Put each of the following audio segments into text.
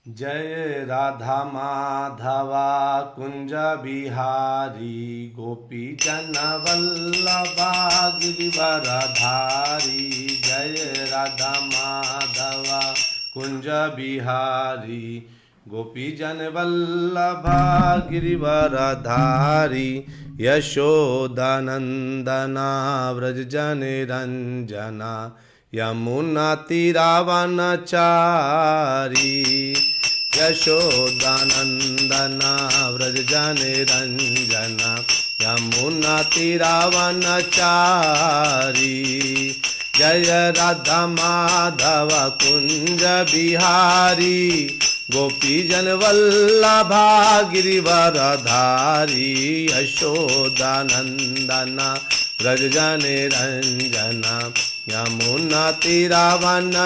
जय राधा माधवा कुंज बिहारी गोपी जन वल्लभा गिरिवरधारी। जय राधा माधवा कुंज बिहारी गोपी जन वल्लभा गिरिवरधारी। यशोदानंदना व्रज जन रंजना यमुना तीरावनचारी। यशोदानंदना व्रज जन रंजना यमुना तीरावनचारी। जय राधा माधव कुंज बिहारी गोपी जन वल्लभा गिरिवरधारी। यशोदानंदना व्रज जन रंजना यमुना तीरावनचारी।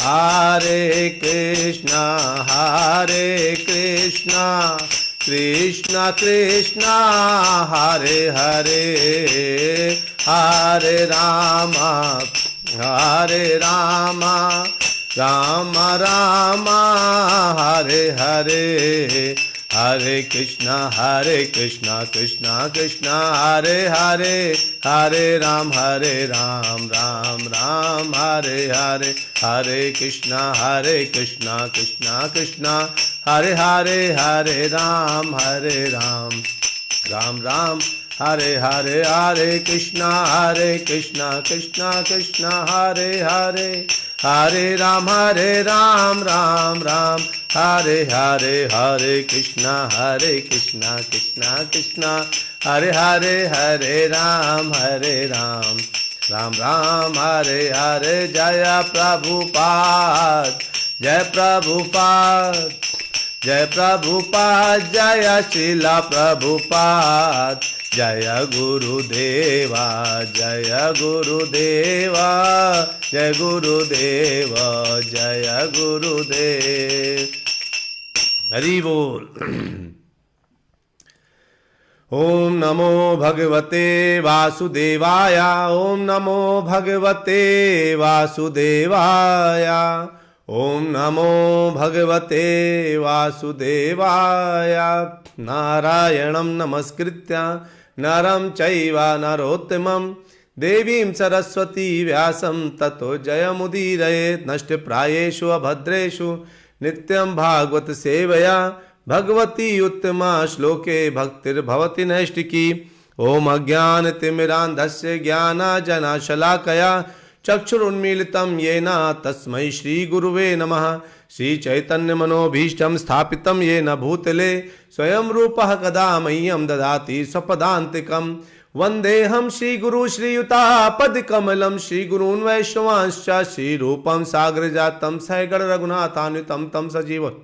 हरे कृष्णा कृष्ण कृष्ण हरे हरे, हरे राम राम राम हरे हरे। हरे कृष्णा कृष्ण कृष्ण हरे हरे, हरे राम राम राम हरे हरे। हरे कृष्णा कृष्ण कृष्ण हरे हरे, हरे राम राम राम हरे हरे। हरे कृष्णा कृष्ण कृष्ण हरे हरे, हरे राम राम राम हरे हरे। हरे कृष्णा कृष्ण कृष्ण हरे हरे, हरे राम राम राम हरे हरे। जय प्रभुपाद जय प्रभुपाद जय प्रभुपाद जय श्रीला प्रभुपाद। जय गुरुदेवा जय गुरुदेवा जय गुरुदेव जय गुरुदेव। हरि बोल। ओम नमो भगवते वासुदेवाय, ओम नमो भगवते वासुदेवाय, ओम नमो भगवते वासुदेवाय। नारायणं नमस्कृत्य नरं चैव नरोत्तमं देवीं सरस्वती व्यासं ततो जयमुदीरयेत्। नष्टप्रायेषु अभद्रेषु नित्यं भागवत सेवया भगवती उत्तमा श्लोके भक्तिर्भवति नैष्टिकी। ओम अज्ञानतिमिरान्धस्य ज्ञानाञ्जनशलाकया चक्षुरुन्मीलितं येन तस्मै श्रीगुरुवे नमः। श्रीचैतन्यमनोभीष्टं स्थापितं येन भूतले स्वयं रूपः कदा मह्यं ददाति स्वपदान्तिकं। वन्देऽहं श्रीगुरु श्रीयुतापदकमलं श्रीगुरून् वैष्णवांश्च श्रीरूपं सागरजातं सहगण रघुनाथान्वितं तं सजीवं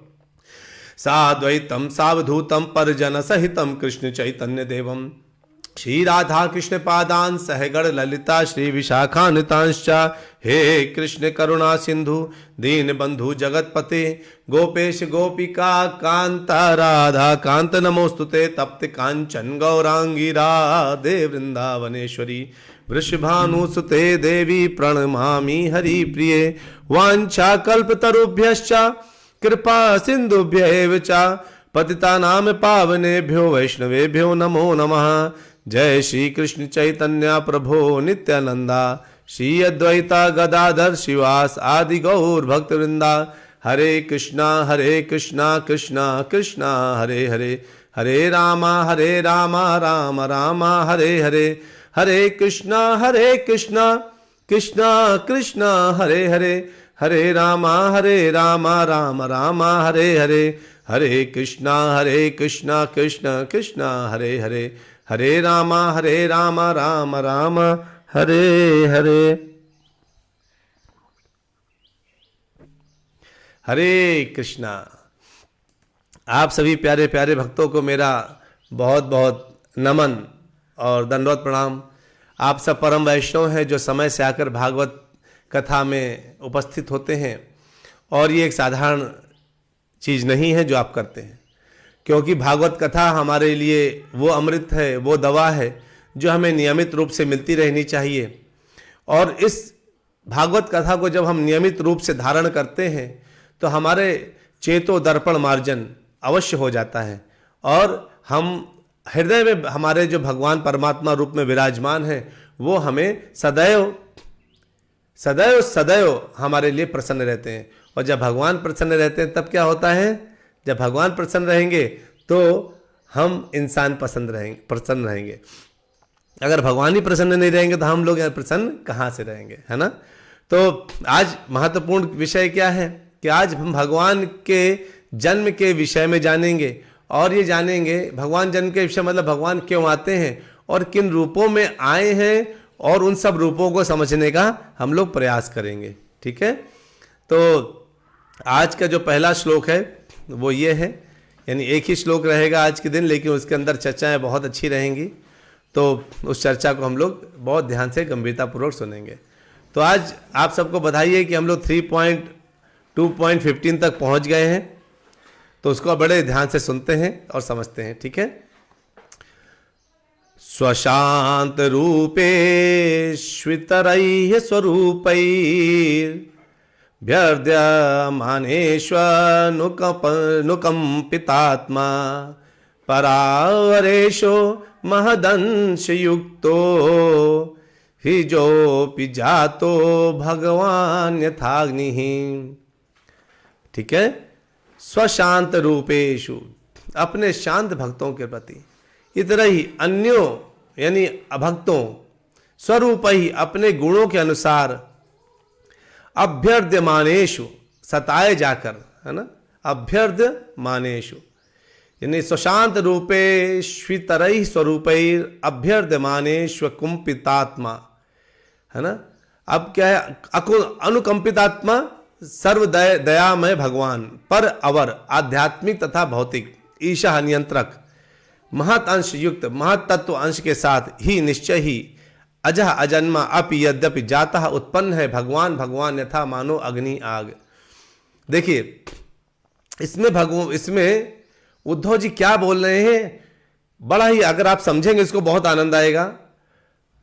साद्वैतं सावधूतं परिजनसहितं कृष्ण चैतन्य देवं श्री राधा कृष्ण पादान सहगण ललिता श्री विशाखान्वितांश्च। हे कृष्ण करुणा सिंधु दीन बंधु जगतपते गोपेश गोपिका कांत राधा कांत नमोस्तुते। तप्त कांचन गौरांगी राधे वृंदावनेश्वरी वृषभानुसुते देवी प्रणमामि हरिप्रिये। वाञ्छाकल्पतरुभ्यश्च कृपा सिंधुभ्यैव च पतितानां पावनेभ्यो वैष्णवेभ्यो नमो नमः। जय श्री कृष्ण चैतन्य प्रभो नित्यानंदा श्री अद्वैता गदाधर शिवास आदि गौर भक्तवृंदा। हरे कृष्णा कृष्णा कृष्णा हरे हरे, हरे राम राम राम हरे हरे। हरे कृष्णा कृष्णा कृष्णा हरे हरे, हरे राम राम राम हरे हरे। हरे कृष्णा कृष्णा कृष्णा हरे हरे, हरे राम राम राम हरे हरे। हरे कृष्णा। आप सभी प्यारे प्यारे भक्तों को मेरा बहुत बहुत नमन और दंडवत प्रणाम। आप सब परम वैष्णव हैं जो समय से आकर भागवत कथा में उपस्थित होते हैं, और ये एक साधारण चीज़ नहीं है जो आप करते हैं, क्योंकि भागवत कथा हमारे लिए वो अमृत है, वो दवा है जो हमें नियमित रूप से मिलती रहनी चाहिए। और इस भागवत कथा को जब हम नियमित रूप से धारण करते हैं तो हमारे चेतो दर्पण मार्जन अवश्य हो जाता है और हम हृदय में हमारे जो भगवान परमात्मा रूप में विराजमान है वो हमें सदैव सदैव सदैव हमारे लिए प्रसन्न रहते हैं। और जब भगवान प्रसन्न रहते हैं तब क्या होता है, जब भगवान प्रसन्न रहेंगे तो हम इंसान प्रसन्न रहेंगे। अगर भगवान ही प्रसन्न नहीं रहेंगे तो हम लोग यार प्रसन्न कहाँ से रहेंगे, है ना। तो आज महत्वपूर्ण विषय क्या है कि आज हम भगवान के जन्म के विषय में जानेंगे और ये जानेंगे भगवान जन्म के विषय मतलब भगवान क्यों आते हैं और किन रूपों में आए हैं और उन सब रूपों को समझने का हम लोग प्रयास करेंगे। ठीक है, तो आज का जो पहला श्लोक है वो ये है, यानी एक ही श्लोक रहेगा आज के दिन, लेकिन उसके अंदर चर्चाएं बहुत अच्छी रहेंगी। तो उस चर्चा को हम लोग बहुत ध्यान से गंभीरतापूर्वक सुनेंगे। तो आज आप सबको बधाई है कि हम लोग 3.2.15 तक पहुंच गए हैं, तो उसको बड़े ध्यान से सुनते हैं और समझते हैं। ठीक है, स्वशांत रूपेष्वितरैः स्वरूपैर्भ्यर्द्यमानेष्वनुकम्पितात्मा परावरेशो महदंशयुक्तो हि जोऽपि जातो भगवान यथाग्निः। ठीक है, स्वशांत रूपेषु, अपने शांत भक्तों के प्रति, इतना ही अन्यों यानी अभक्तों, स्वरूप ही अपने गुणों के अनुसार, अभ्यर्द्यमानेषु सताए जाकर, है ना, अभ्यर्द्यमानेषु यानी स्वशांत रूपेष्वितरैः स्वरूपैर् अभ्यर्द्यमानेष्व कुंपितात्मा, है ना। अब क्या है, अनुकंपितात्मा सर्व दयामय भगवान, पर अवर आध्यात्मिक तथा भौतिक, ईशा नियंत्रक, महत अंश युक्त, महत तत्व अंश के साथ ही निश्चय ही अजह अजन्मा अपि यद्यपि जाता उत्पन्न है भगवान भगवान यथा मानो अग्नि आग। देखिए इसमें उद्धव जी क्या बोल रहे हैं, बड़ा ही, अगर आप समझेंगे इसको बहुत आनंद आएगा।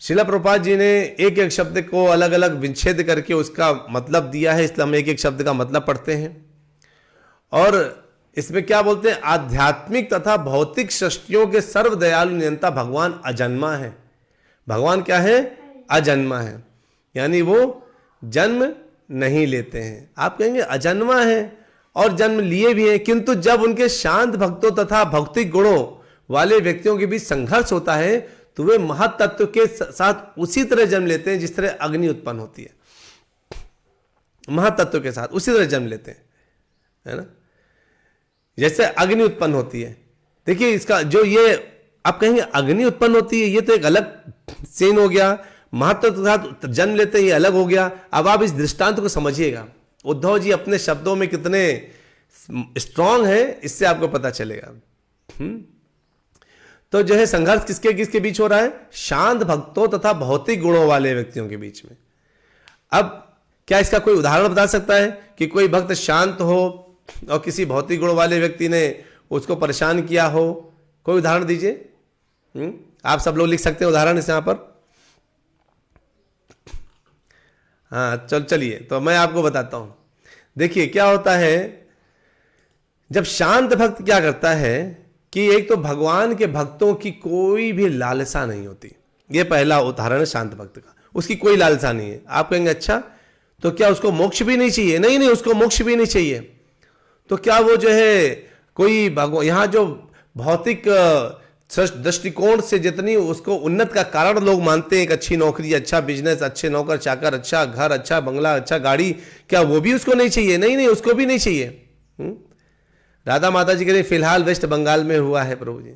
शिला प्रभुपाद जी ने एक एक शब्द को अलग अलग विच्छेद करके उसका मतलब दिया है, इसलिए हम एक एक शब्द का मतलब पढ़ते हैं। और इसमें क्या बोलते हैं, आध्यात्मिक तथा भौतिक सृष्टियों के सर्व दयालु नियंता भगवान अजन्मा है। भगवान क्या है, अजन्मा है, यानी वो जन्म नहीं लेते हैं। आप कहेंगे अजन्मा है और जन्म लिए भी हैं, किंतु जब उनके शांत भक्तों तथा भौतिक गुणों वाले व्यक्तियों के बीच संघर्ष होता है तो वे महत तत्व के साथ उसी तरह जन्म लेते हैं जिस तरह अग्नि उत्पन्न होती है, महत तत्व के साथ उसी तरह जन्म लेते हैं, है ना, जैसे अग्नि उत्पन्न होती है। देखिए इसका जो ये आप कहेंगे अग्नि उत्पन्न होती है, ये तो एक अलग सीन हो गया, महत्व के साथ जन्म लेते हैं ये अलग हो गया। अब आप इस दृष्टांत को समझिएगा, उद्धव जी अपने शब्दों में कितने स्ट्रांग है, इससे आपको पता चलेगा। तो जो है संघर्ष किसके किसके बीच हो रहा है, शांत भक्तों तथा भौतिक गुणों वाले व्यक्तियों के बीच में। अब क्या इसका कोई उदाहरण बता सकता है कि कोई भक्त शांत हो और किसी भौतिक गुण वाले व्यक्ति ने उसको परेशान किया हो, कोई उदाहरण दीजिए। आप सब लोग लिख सकते हैं उदाहरण इस यहां पर। हाँ चलिए, तो मैं आपको बताता हूं। देखिए क्या होता है, जब शांत भक्त क्या करता है कि एक तो भगवान के भक्तों की कोई भी लालसा नहीं होती, ये पहला उदाहरण है शांत भक्त का, उसकी कोई लालसा नहीं है। आप कहेंगे अच्छा तो क्या उसको मोक्ष भी नहीं चाहिए? नहीं नहीं, उसको मोक्ष भी नहीं चाहिए। तो क्या वो जो है कोई भगवान, यहाँ जो भौतिक दृष्टिकोण से जितनी उसको उन्नत का कारण लोग मानते हैं, एक अच्छी नौकरी, अच्छा बिजनेस, अच्छे नौकर चाकर, अच्छा घर, अच्छा बंगला, अच्छा गाड़ी, क्या वो भी उसको नहीं चाहिए? नहीं नहीं, उसको भी नहीं चाहिए। राधा माता जी के लिए फिलहाल वेस्ट बंगाल में हुआ है प्रभु जी,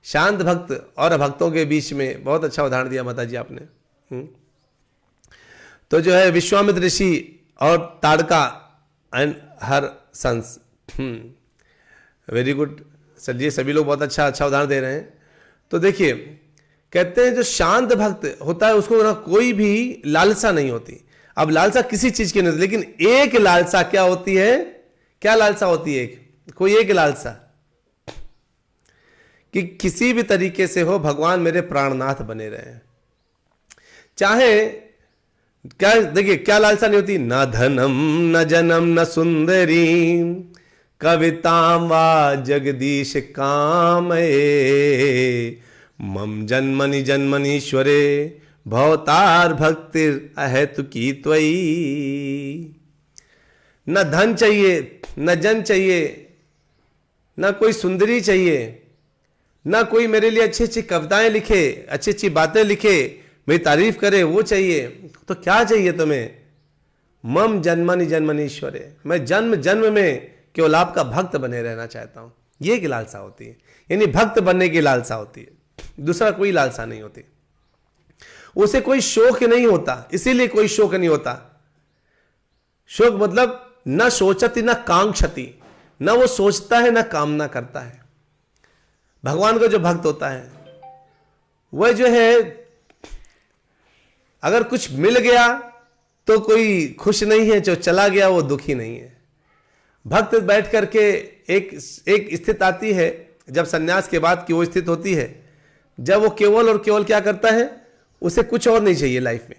शांत भक्त और भक्तों के बीच में बहुत अच्छा उदाहरण दिया माता जी आपने। तो जो है विश्वामित्र ऋषि और Tadaka and her sons, very good sir ji, सभी लोग बहुत अच्छा उदाहरण दे रहे हैं। तो देखिए कहते हैं जो शांत भक्त होता है उसको ना कोई भी लालसा नहीं होती। अब लालसा किसी चीज की नहीं होती, लेकिन एक लालसा क्या होती है, क्या लालसा होती है, कोई एक लालसा कि किसी भी तरीके से हो भगवान मेरे प्राणनाथ बने रहे। चाहे क्या देखिए क्या लालसा नहीं होती, न धनम न जनम न सुंदरी कविताम वा जगदीश कामये मम जन्मनि जन्मनीश्वरे भवतार भक्तिर अहेतु की त्वयी। न धन चाहिए, न जन चाहिए, न कोई सुंदरी चाहिए, न कोई मेरे लिए अच्छी अच्छी कविताएं लिखे, अच्छी अच्छी बातें लिखे, मेरी तारीफ करे, वो चाहिए। तो क्या चाहिए तुम्हें? मम जन्मनि जन्मनीश्वरे, मैं जन्म जन्म में केवल आपका भक्त बने रहना चाहता हूं। ये की लालसा होती है, यानी भक्त बनने की लालसा होती है, दूसरा कोई लालसा नहीं होती। उसे कोई शोक नहीं होता, इसीलिए कोई शोक नहीं होता। शोक मतलब न सोचती न कांक्षति, न वो सोचता है न कामना करता है। भगवान का जो भक्त होता है वह जो है अगर कुछ मिल गया तो कोई खुश नहीं है, जो चला गया वो दुखी नहीं है। भक्त बैठ करके एक स्थिति आती है जब सन्यास के बाद की वो स्थिति होती है, जब वो केवल और केवल क्या करता है, उसे कुछ और नहीं चाहिए लाइफ में।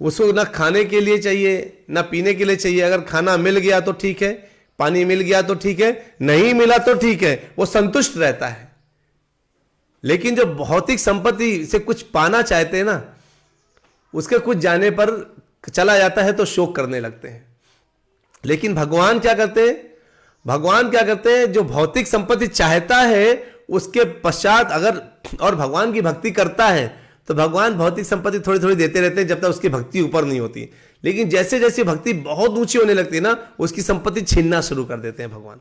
उसको ना खाने के लिए चाहिए ना पीने के लिए चाहिए। अगर खाना मिल गया तो ठीक है, पानी मिल गया तो ठीक है, नहीं मिला तो ठीक है, वो संतुष्ट रहता है। लेकिन जो भौतिक संपत्ति से कुछ पाना चाहते हैं ना, उसके कुछ जाने पर चला जाता है तो शोक करने लगते हैं। लेकिन भगवान क्या करते हैं? भगवान क्या करते हैं? जो भौतिक संपत्ति चाहता है उसके पश्चात अगर और भगवान की भक्ति करता है तो भगवान भौतिक संपत्ति थोड़ी थोड़ी देते रहते हैं जब तक उसकी भक्ति ऊपर नहीं होती। लेकिन जैसे जैसे भक्ति बहुत ऊंची होने लगती है ना, उसकी संपत्ति छीनना शुरू कर देते हैं भगवान।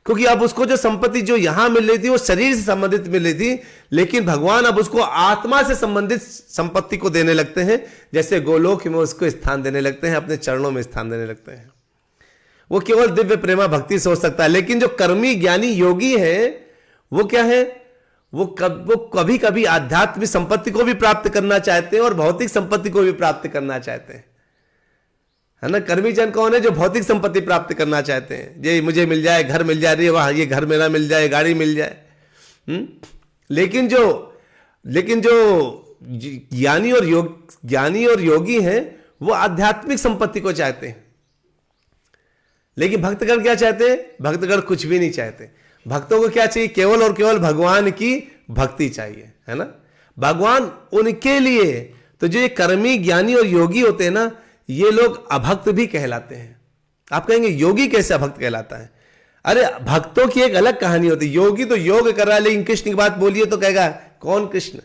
क्योंकि अब उसको जो संपत्ति जो यहां मिल रही थी वो शरीर से संबंधित मिल रही थी, लेकिन भगवान अब उसको आत्मा से संबंधित संपत्ति को देने लगते हैं। जैसे गोलोक में उसको स्थान देने लगते हैं, अपने चरणों में स्थान देने लगते हैं। वो केवल दिव्य प्रेमा भक्ति से हो सकता है। लेकिन जो कर्मी ज्ञानी योगी है वो क्या है? वो कभी कभी आध्यात्मिक संपत्ति को भी प्राप्त करना चाहते हैं और भौतिक संपत्ति को भी प्राप्त करना चाहते हैं, है ना। कर्मी जन कौन है? जो भौतिक संपत्ति प्राप्त करना चाहते हैं। ये मुझे मिल जाए, घर मिल जाए, वाह ये घर मेरा मिल जाए, गाड़ी मिल जाए। लेकिन जो ज्ञानी और योगी हैं वो आध्यात्मिक संपत्ति को चाहते हैं। लेकिन भक्तगण क्या चाहते हैं? भक्तगण कुछ भी नहीं चाहते। भक्तों को क्या चाहिए? केवल और केवल भगवान की भक्ति चाहिए, है ना। भगवान उनके लिए तो जो ये कर्मी ज्ञानी और योगी होते हैं ना, ये लोग अभक्त भी कहलाते हैं। आप कहेंगे योगी कैसे अभक्त कहलाता है? अरे भक्तों की एक अलग कहानी होती है। योगी तो योग कर रहा है, लेकिन कृष्ण की बात बोलिए तो कहेगा कौन कृष्ण?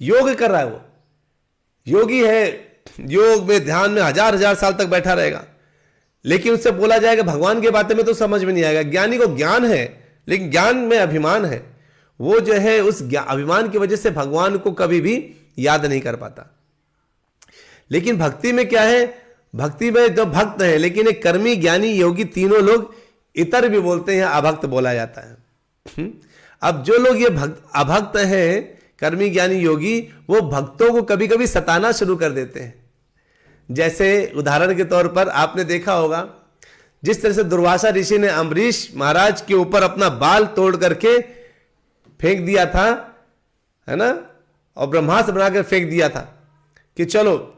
योग कर रहा है वो, योगी है, योग में ध्यान में हजार हजार साल तक बैठा रहेगा, लेकिन उससे बोला जाएगा भगवान की बातें में तो समझ में नहीं आएगा। ज्ञानी को ज्ञान है लेकिन ज्ञान में अभिमान है, वो जो है उस अभिमान की वजह से भगवान को कभी भी याद नहीं कर पाता। लेकिन भक्ति में क्या है? भक्ति में जो भक्त है, लेकिन एक कर्मी ज्ञानी योगी तीनों लोग इतर भी बोलते हैं, अभक्त बोला जाता है। अब जो लोग ये अभक्त है, कर्मी ज्ञानी योगी, वो भक्तों को कभी कभी सताना शुरू कर देते हैं। जैसे उदाहरण के तौर पर आपने देखा होगा जिस तरह से दुर्वासा ऋषि ने अम्बरीश महाराज के ऊपर अपना बाल तोड़ करके फेंक दिया था, है ना, और ब्रह्मास्त्र बनाकर फेंक दिया था कि चलो,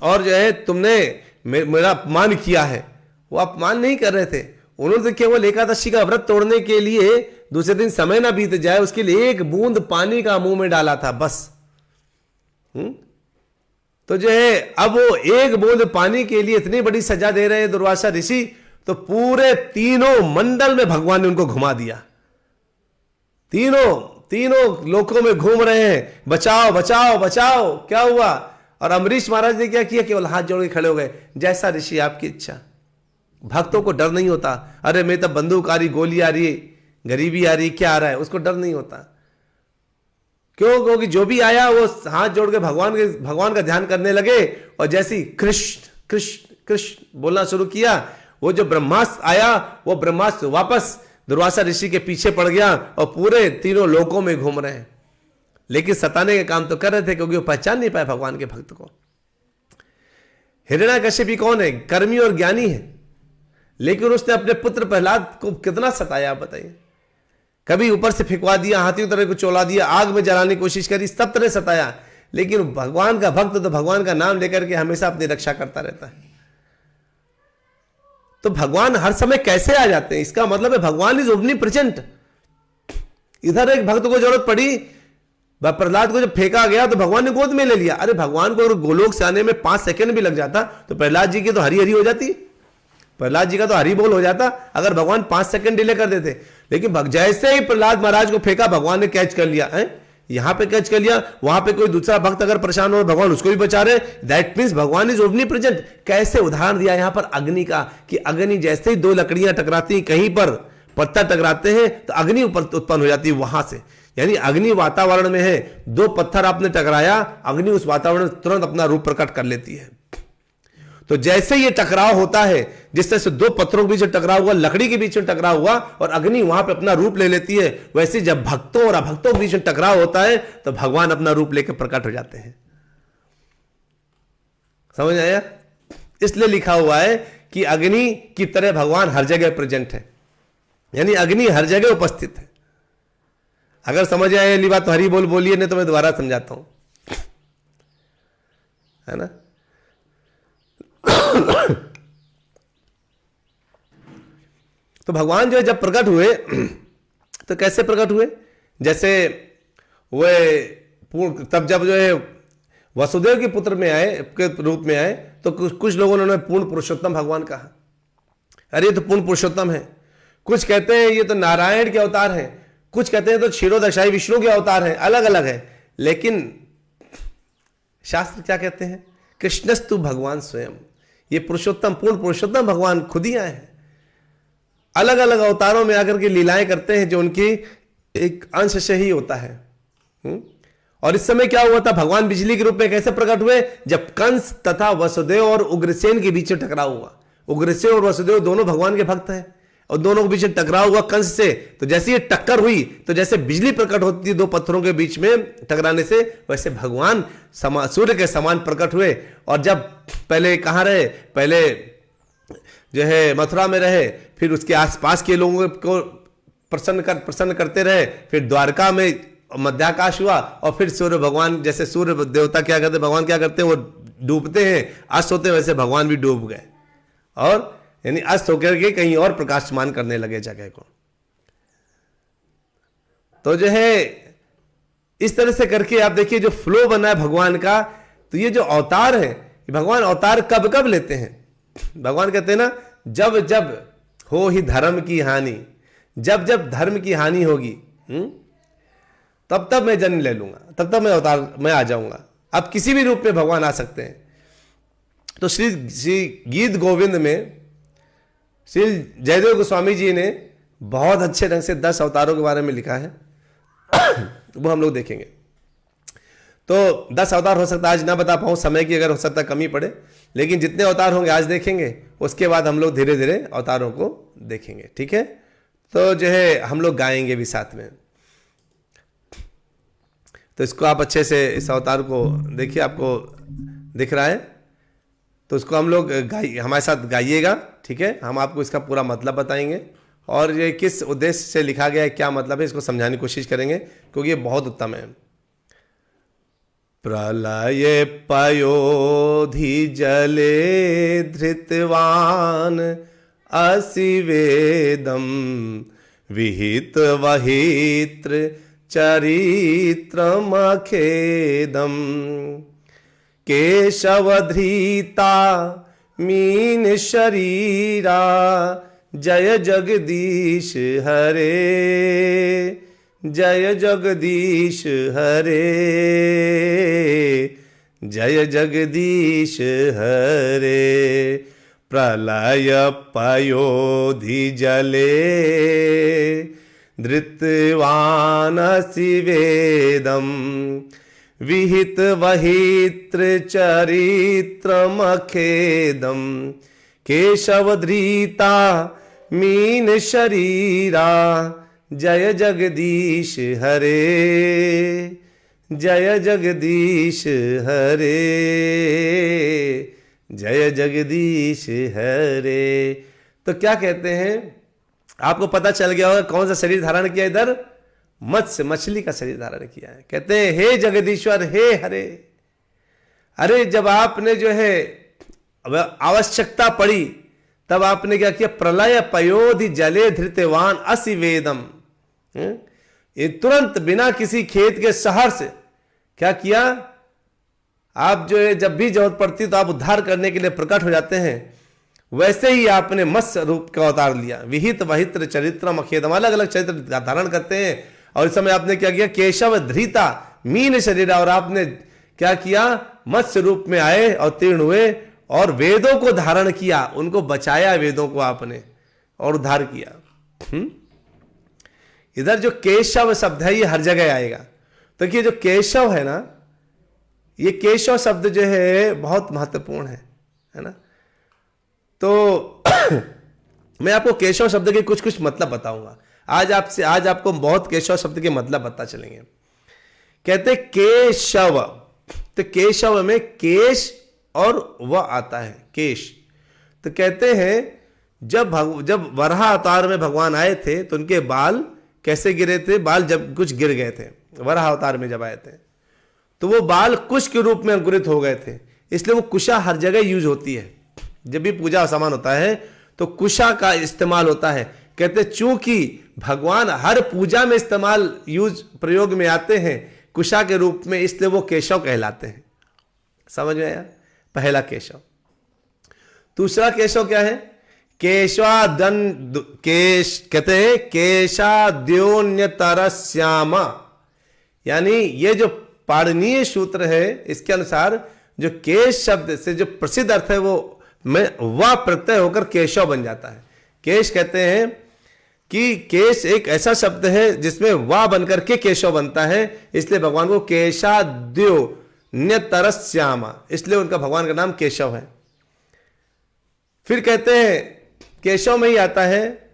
और जो है तुमने मेरा अपमान किया है। वो अपमान नहीं कर रहे थे, उन्होंने तो केवल एकादशी का व्रत तोड़ने के लिए दूसरे दिन समय ना बीत जाए उसके लिए एक बूंद पानी का मुंह में डाला था बस। तो जो है अब वो एक बूंद पानी के लिए इतनी बड़ी सजा दे रहे हैं दुर्वासा ऋषि, तो पूरे तीनों मंडल में भगवान ने उनको घुमा दिया। तीनों लोकों में घूम रहे हैं, बचाओ बचाओ बचाओ। क्या हुआ? और अम्बरीश महाराज ने क्या किया? केवल हाथ जोड़ के खड़े हो गए, जैसा ऋषि आपकी इच्छा। भक्तों को डर नहीं होता। अरे मैं तो बंदूक आ रही, गोली आ रही, गरीबी आ रही, क्या आ रहा है, उसको डर नहीं होता। क्यों? क्योंकि जो भी आया वो हाथ जोड़ के भगवान का ध्यान करने लगे, और जैसी कृष्ण कृष्ण कृष्ण बोलना शुरू किया, वो जो ब्रह्मास्त्र आया वो ब्रह्मास्त्र वापस दुर्वासा ऋषि के पीछे पड़ गया और पूरे तीनों लोकों में घूम रहे हैं। लेकिन सताने के काम तो कर रहे थे क्योंकि वो पहचान नहीं पाए भगवान के भक्त को। हिरण्यकश्यप कौन है? कर्मी और ज्ञानी है, लेकिन उसने अपने पुत्र प्रहलाद को कितना सताया बताइए। कभी ऊपर से फेंकवा दिया, हाथियों तरह को चोला दिया, आग में जलाने की कोशिश करी, सब तरह सताया, लेकिन भगवान का भक्त तो भगवान का नाम लेकर के हमेशा अपनी रक्षा करता रहता है। तो भगवान हर समय कैसे आ जाते हैं, इसका मतलब है भगवान इज ओमनी प्रेजेंट। इधर एक भक्त को जरूरत पड़ी, प्रहलाद को जब फेंका गया तो भगवान ने गोद में ले लिया। अरे भगवान को अगर गोलोक से आने में 5 सेकंड भी लग जाता तो प्रहलाद जी की तो हरी हरी हो जाती, प्रहलाद जी का तो हरी बोल हो जाता अगर भगवान 5 सेकंड डिले कर देते। लेकिन जैसे ही प्रहलाद महाराज को फेंका भगवान ने कैच कर लिया है, यहां पे कैच कर लिया, वहां पे कोई दूसरा भक्त अगर परेशान हो भगवान उसको भी बचा रहे। दैट मींस भगवान इज ओमनी प्रेजेंट। कैसे उदाहरण दिया यहां पर अग्नि का, कि अग्नि जैसे ही 2 लकड़ियां टकराती, कहीं पर पत्थर टकराते हैं तो अग्नि उत्पन्न हो जाती है वहां से। यानी अग्नि वातावरण में है, 2 पत्थर आपने टकराया, अग्नि उस वातावरण में तुरंत अपना रूप प्रकट कर लेती है। तो जैसे ये टकराव होता है, जिस तरह से 2 पत्थरों के बीच में टकराव हुआ, लकड़ी के बीच में टकराव हुआ और अग्नि वहां पे अपना रूप ले लेती है, वैसे जब भक्तों और अभक्तों के बीच में टकराव होता है तो भगवान अपना रूप लेकर प्रकट हो जाते हैं। समझ आया? इसलिए लिखा हुआ है कि अग्नि की तरह भगवान हर जगह प्रेजेंट है, यानी अग्नि हर जगह उपस्थित है। अगर समझ आए ये बात तो हरी बोल बोलिए, नहीं तो मैं दोबारा समझाता हूं, है ना। तो भगवान जो है जब प्रकट हुए तो कैसे प्रकट हुए, जैसे वे तब जब जो है वसुदेव के पुत्र में आए, के रूप में आए, तो कुछ लोगों ने पूर्ण पुरुषोत्तम भगवान कहा। अरे ये तो पूर्ण पुरुषोत्तम है। कुछ कहते हैं ये तो नारायण के अवतार हैं, कुछ कहते हैं तो क्षीरोदशाई विष्णु के अवतार हैं, अलग अलग है। लेकिन शास्त्र क्या कहते हैं, कृष्णस्तु भगवान स्वयं। ये पुरुषोत्तम, पूर्ण पुरुषोत्तम भगवान खुद ही आए हैं, अलग अलग अवतारों में आकर के लीलाएं करते हैं जो उनकी एक अंश से ही होता है। और इस समय क्या हुआ था, भगवान बिजली के रूप में कैसे प्रकट हुए, जब कंस तथा वसुदेव और उग्रसेन के बीच में टकराव हुआ। उग्रसेन और वसुदेव दोनों भगवान के भक्त हैं और दोनों के बीच में टकराव हुआ कंस से। तो जैसे ये टक्कर हुई तो जैसे बिजली प्रकट होती है 2 पत्थरों के बीच में टकराने से, वैसे भगवान सूर्य के समान प्रकट हुए। और जब पहले कहाँ रहे, पहले जो है मथुरा में रहे, फिर उसके आसपास के लोगों को प्रसन्न करते रहे, फिर द्वारका में मध्याकाश हुआ और फिर सूर्य भगवान, जैसे सूर्य देवता क्या करते, भगवान क्या करते हैं, वो डूबते हैं, अस्त होते हैं, वैसे भगवान भी डूब गए और यानी अस्त होकर के कहीं और प्रकाशमान करने लगे जगह को। तो जो है इस तरह से करके आप देखिए जो फ्लो बना है भगवान का। तो ये जो अवतार है, भगवान अवतार कब कब लेते हैं, भगवान कहते हैं ना, जब जब हो ही धर्म की हानि, जब जब धर्म की हानि होगी तब तब मैं जन्म ले लूंगा, तब तब मैं अवतार मैं आ जाऊंगा। अब किसी भी रूप में भगवान आ सकते हैं। तो श्री गीत गोविंद में श्री जयदेव गोस्वामी जी ने बहुत अच्छे ढंग से 10 अवतारों के बारे में लिखा है, वो हम लोग देखेंगे। तो 10 अवतार हो सकता है आज ना बता पाऊँ, समय की अगर हो सकता है कमी पड़े, लेकिन जितने अवतार होंगे आज देखेंगे, उसके बाद हम लोग धीरे धीरे अवतारों को देखेंगे, ठीक है। तो जो है हम लोग गाएंगे भी साथ में। तो इसको आप अच्छे से इस अवतार को देखिए, आपको दिख रहा है, तो इसको हम लोग हमारे साथ गाइएगा, ठीक है। हम आपको इसका पूरा मतलब बताएंगे और ये किस उद्देश्य से लिखा गया है, क्या मतलब है, इसको समझाने की कोशिश करेंगे क्योंकि ये बहुत उत्तम है। प्रलये पयोधि जले धृतवान असिवेदम विहित वहित्र चरित्रमखेदम केशवधृता मीन शरीरा जय जगदीश हरे, जय जगदीश हरे, जय जगदीश हरे। प्रलय पयोधि जले धृतवान शिवेदम विहित वहित्र चरित्रमखेदम केशवधृता मीन शरीरा जय जगदीश हरे, जय जगदीश हरे, जय जगदीश हरे। तो क्या कहते हैं, आपको पता चल गया होगा कौन सा शरीर धारण किया, इधर मत्स्य मछली का शरीर धारण किया है। कहते हैं हे जगदीश्वर हे हरे, अरे जब आपने जो है आवश्यकता पड़ी तब आपने क्या किया, प्रलय पयोधि जले धृतवान असि वेदम, ये तुरंत बिना किसी खेत के शहर से क्या किया, आप जो है जब भी जरूरत पड़ती तो आप उद्धार करने के लिए प्रकट हो जाते हैं। वैसे ही आपने मत्स्य रूप का अवतार लिया, विहित वहित्र चरित्रम अखेदम, अलग अलग चरित्र धारण करते हैं। और इस समय आपने क्या किया, केशव धृता मीन शरीर, और आपने क्या किया, मत्स्य रूप में आए और तीर्ण हुए और वेदों को धारण किया, उनको बचाया वेदों को आपने और उद्धार किया। इधर जो केशव शब्द है ये हर जगह आएगा। तो ये जो केशव है ना, ये केशव शब्द जो है बहुत महत्वपूर्ण है ना। तो मैं आपको केशव शब्द के कुछ कुछ मतलब बताऊंगा आज आपको बहुत केशव शब्द के मतलब पता चलेंगे। कहते केशव, तो केशव में केश और व आता है, केश। तो कहते हैं जब वराह अवतार में भगवान आए थे तो उनके बाल कैसे गिरे थे, बाल जब कुछ गिर गए थे वराह अवतार में जब आए थे, तो वो बाल कुश के रूप में अंकुरित हो गए थे। इसलिए वो कुशा हर जगह यूज होती है, जब भी पूजा सामान होता है तो कुशा का इस्तेमाल होता है। कहते चूंकि भगवान हर पूजा में इस्तेमाल प्रयोग में आते हैं कुशा के रूप में, इसलिए वो केशव कहलाते हैं। समझ में आया, पहला केशव। दूसरा केशव क्या है, केशवादन केश, कहते हैं केशाद्योन्यतरश्यामा, यानी ये जो पाणिनीय सूत्र है इसके अनुसार जो केश शब्द से जो प्रसिद्ध अर्थ है वो में वा प्रत्यय होकर केशव बन जाता है। केश कहते हैं कि केश एक ऐसा शब्द है जिसमें वा बनकर के केशव बनता है, इसलिए भगवान को केशाद्यो न्यतरश्यामा, इसलिए उनका भगवान का नाम केशव है। फिर कहते हैं केशव में ही आता है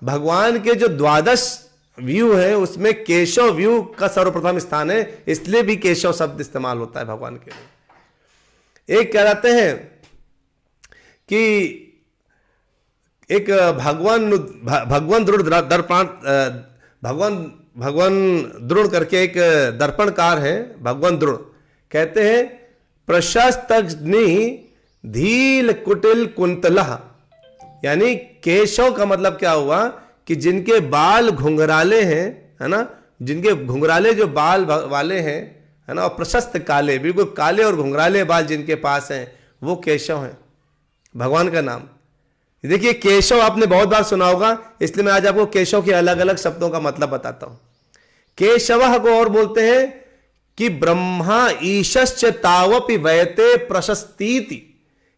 भगवान के जो द्वादश व्यू है उसमें केशव व्यू का सर्वप्रथम स्थान है, इसलिए भी केशव शब्द इस्तेमाल होता है भगवान के लिए। एक कहते हैं कि एक भगवान द्रोण करके एक दर्पणकार है, भगवान द्रोण। कहते हैं प्रशस्तग्नि धील कुटिल कुंतलः, यानी केशव का मतलब क्या हुआ कि जिनके बाल घुंघराले हैं, है ना, जिनके घुंघराले जो बाल वाले हैं, है ना, और प्रशस्त काले, बिल्कुल काले और घुंघराले बाल जिनके पास हैं वो केशव हैं, भगवान का नाम। देखिए केशव आपने बहुत बार सुना होगा, इसलिए मैं आज आपको केशव के अलग अलग शब्दों का मतलब बताता हूं। केशव को और बोलते हैं कि ब्रह्मा ईशश्च तावपि वयते प्रशस्तीति,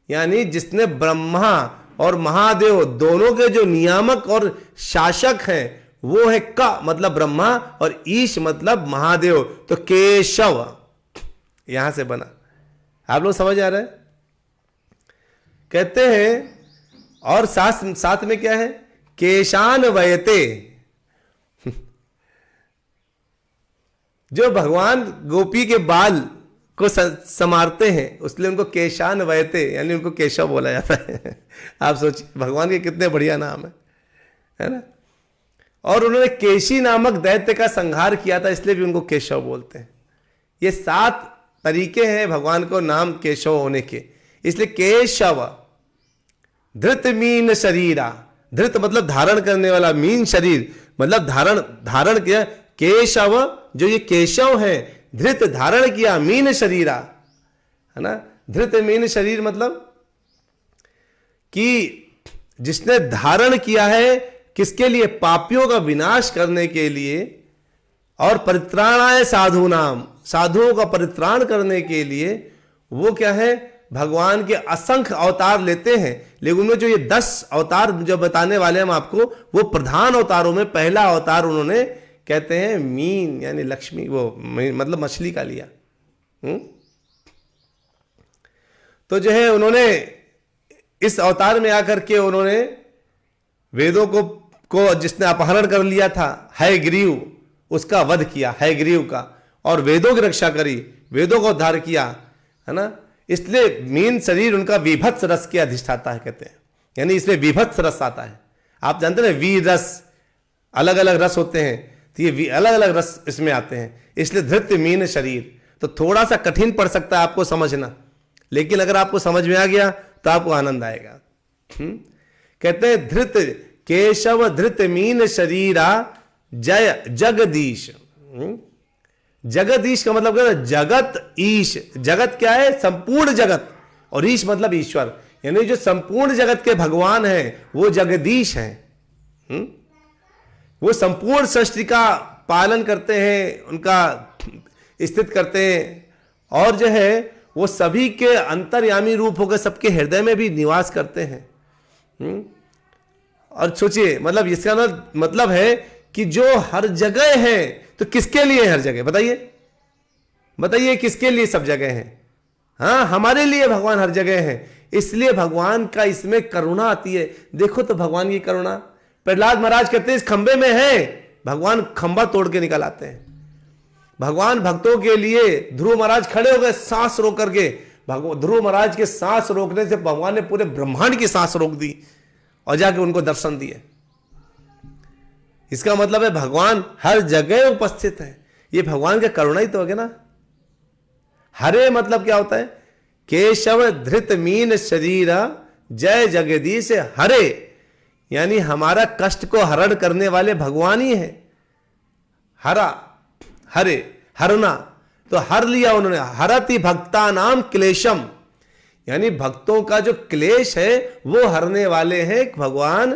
यानी जिसने ब्रह्मा और महादेव दोनों के जो नियामक और शासक हैं वो है का मतलब ब्रह्मा और ईश मतलब महादेव, तो केशव यहां से बना। आप लोग समझ आ रहे हैं। कहते हैं और साथ में क्या है, केशान वयते, जो भगवान गोपी के बाल को संवारते हैं उसलिए उनको केशान वयते, यानी उनको केशव बोला जाता है। आप सोचिए भगवान के कितने बढ़िया नाम है ना। और उन्होंने केशी नामक दैत्य का संहार किया था, इसलिए भी उनको केशव बोलते हैं। ये 7 तरीके हैं भगवान को नाम केशव होने के, इसलिए केशव। धृत मीन शरीरा, धृत मतलब धारण करने वाला, मीन शरीर मतलब धारण किया। केशव जो ये केशव है, धृत धारण किया, मीन शरीरा, है ना। धृत मीन शरीर मतलब कि जिसने धारण किया है किसके लिए, पापियों का विनाश करने के लिए, और परित्राणाय साधु नाम, साधुओं का परित्राण करने के लिए। वो क्या है, भगवान के असंख्य अवतार लेते हैं, लेकिन उनमें जो ये 10 अवतार जो बताने वाले हम आपको, वो प्रधान अवतारों में पहला अवतार उन्होंने कहते हैं मीन यानी लक्ष्मी, वो मतलब मछली का लिया। तो जो है उन्होंने इस अवतार में आकर के उन्होंने वेदों को जिसने अपहरण कर लिया था हयग्रीव, उसका वध किया, हयग्रीव का, और वेदों की रक्षा करी, वेदों को उद्धार किया, है ना। इसलिए मीन शरीर उनका विभत्स रस के अधिष्ठाता है, कहते हैं, यानी इसमें विभत्स रस आता है। आप जानते हैं वीर रस, अलग अलग रस होते हैं, तो ये अलग अलग रस इसमें आते हैं, इसलिए धृत मीन शरीर। तो थोड़ा सा कठिन पड़ सकता है आपको समझना, लेकिन अगर आपको समझ में आ गया तो आपको आनंद आएगा। कहते हैं धृत केशव धृत मीन शरीरा जय जगदीश। जगदीश का मतलब क्या है? जगत ईश। जगत क्या है? संपूर्ण जगत। और ईश मतलब ईश्वर, यानी जो संपूर्ण जगत के भगवान हैं वो जगदीश हैं। वो संपूर्ण सृष्टि का पालन करते हैं, उनका स्थित करते हैं, और जो है वो सभी के अंतर्यामी रूप होकर सबके हृदय में भी निवास करते हैं। और सोचिए, मतलब इसका मतलब है कि जो हर जगह है, तो किसके लिए हर जगह? बताइए बताइए, किसके लिए सब जगह है? हाँ, हमारे लिए भगवान हर जगह है। इसलिए भगवान का इसमें करुणा आती है। देखो तो भगवान की करुणा। प्रहलाद महाराज कहते हैं इस खंबे में है, भगवान खंबा तोड़ के निकल आते हैं। भगवान भक्तों के लिए, ध्रुव महाराज खड़े हो गए सांस रोक करके। ध्रुव महाराज के सांस रोकने से भगवान ने पूरे ब्रह्मांड की सांस रोक दी और जाके उनको दर्शन दिए। इसका मतलब है भगवान हर जगह उपस्थित है। ये भगवान का करुणा ही तो हो गया ना। हरे मतलब क्या होता है? केशव धृत मीन शरीर जय जगदीश हरे, यानी हमारा कष्ट को हरण करने वाले भगवान ही है। हरा, हरे, हरना, तो हर लिया उन्होंने। हरति भक्ता नाम क्लेशम, यानी भक्तों का जो क्लेश है वो हरने वाले हैं भगवान